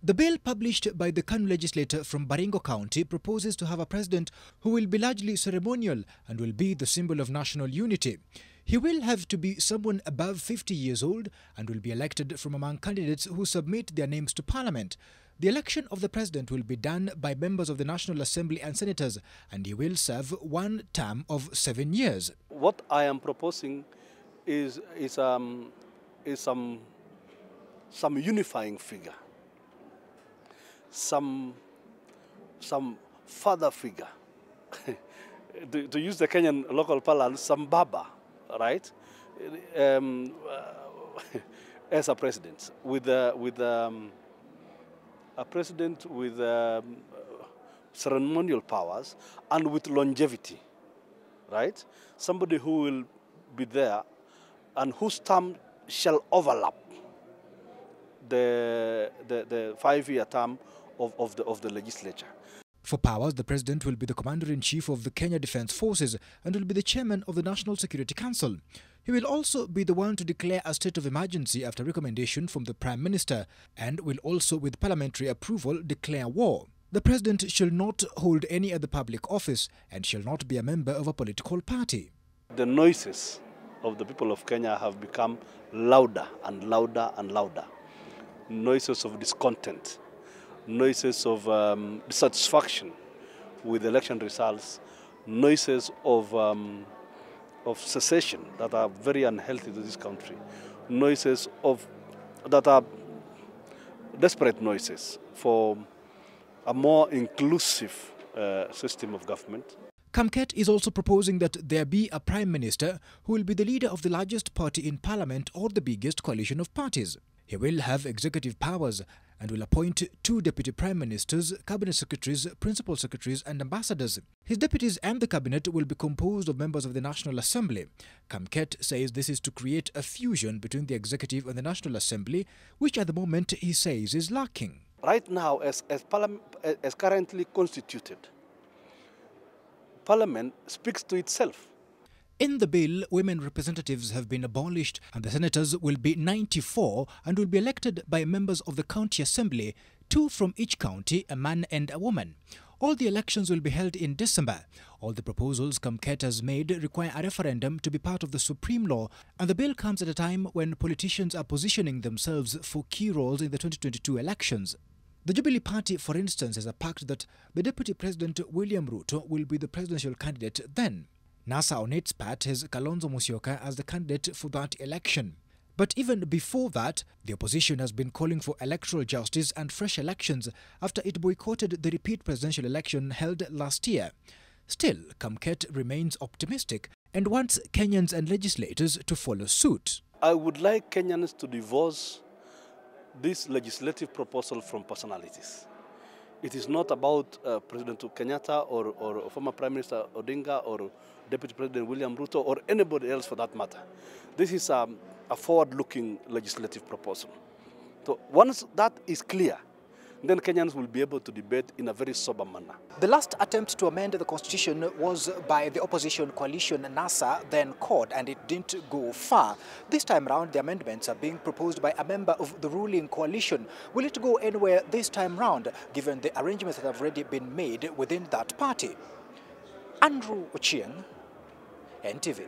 The bill published by the Kanu legislator from Baringo County proposes to have a president who will be largely ceremonial and will be the symbol of national unity. He will have to be someone above 50 years old and will be elected from among candidates who submit their names to Parliament. The election of the president will be done by members of the National Assembly and senators, and he will serve one term of 7 years. What I am proposing is some unifying figure, some father figure. to use the Kenyan local parlance, some baba, right? As a president, with a president with ceremonial powers and with longevity, right? Somebody who will be there and whose term shall overlap the 5-year term of the legislature. For powers, the president will be the commander-in-chief of the Kenya Defence Forces and will be the chairman of the National Security Council. He will also be the one to declare a state of emergency after recommendation from the Prime Minister and will also, with parliamentary approval, declare war. The president shall not hold any other public office and shall not be a member of a political party. The noises of the people of Kenya have become louder and louder and louder. Noises of discontent, noises of dissatisfaction with election results, noises of secession that are very unhealthy to this country, noises that are desperate noises for a more inclusive system of government. Kamket is also proposing that there be a prime minister who will be the leader of the largest party in parliament or the biggest coalition of parties. He will have executive powers and will appoint 2 deputy prime ministers, cabinet secretaries, principal secretaries and ambassadors. His deputies and the cabinet will be composed of members of the National Assembly. Kamket says this is to create a fusion between the executive and the National Assembly, which at the moment he says is lacking. Right now, as currently constituted, Parliament speaks to itself. In the bill, women representatives have been abolished and the senators will be 94 and will be elected by members of the county assembly, 2 from each county, a man and a woman. All the elections will be held in December. All the proposals Kamket has made require a referendum to be part of the supreme law, and the bill comes at a time when politicians are positioning themselves for key roles in the 2022 elections. The Jubilee Party, for instance, has a pact that the Deputy President William Ruto will be the presidential candidate then. NASA on its part has Kalonzo Musyoka as the candidate for that election. But even before that, the opposition has been calling for electoral justice and fresh elections after it boycotted the repeat presidential election held last year. Still, Kamket remains optimistic and wants Kenyans and legislators to follow suit. I would like Kenyans to divorce this legislative proposal from personalities. It is not about President Kenyatta or former Prime Minister Odinga or Deputy President William Ruto or anybody else for that matter. This is a forward-looking legislative proposal. So once that is clear, then Kenyans will be able to debate in a very sober manner. The last attempt to amend the constitution was by the opposition coalition NASA, then CORD, and it didn't go far. This time round, the amendments are being proposed by a member of the ruling coalition. Will it go anywhere this time round, given the arrangements that have already been made within that party? Andrew Ochieng, NTV.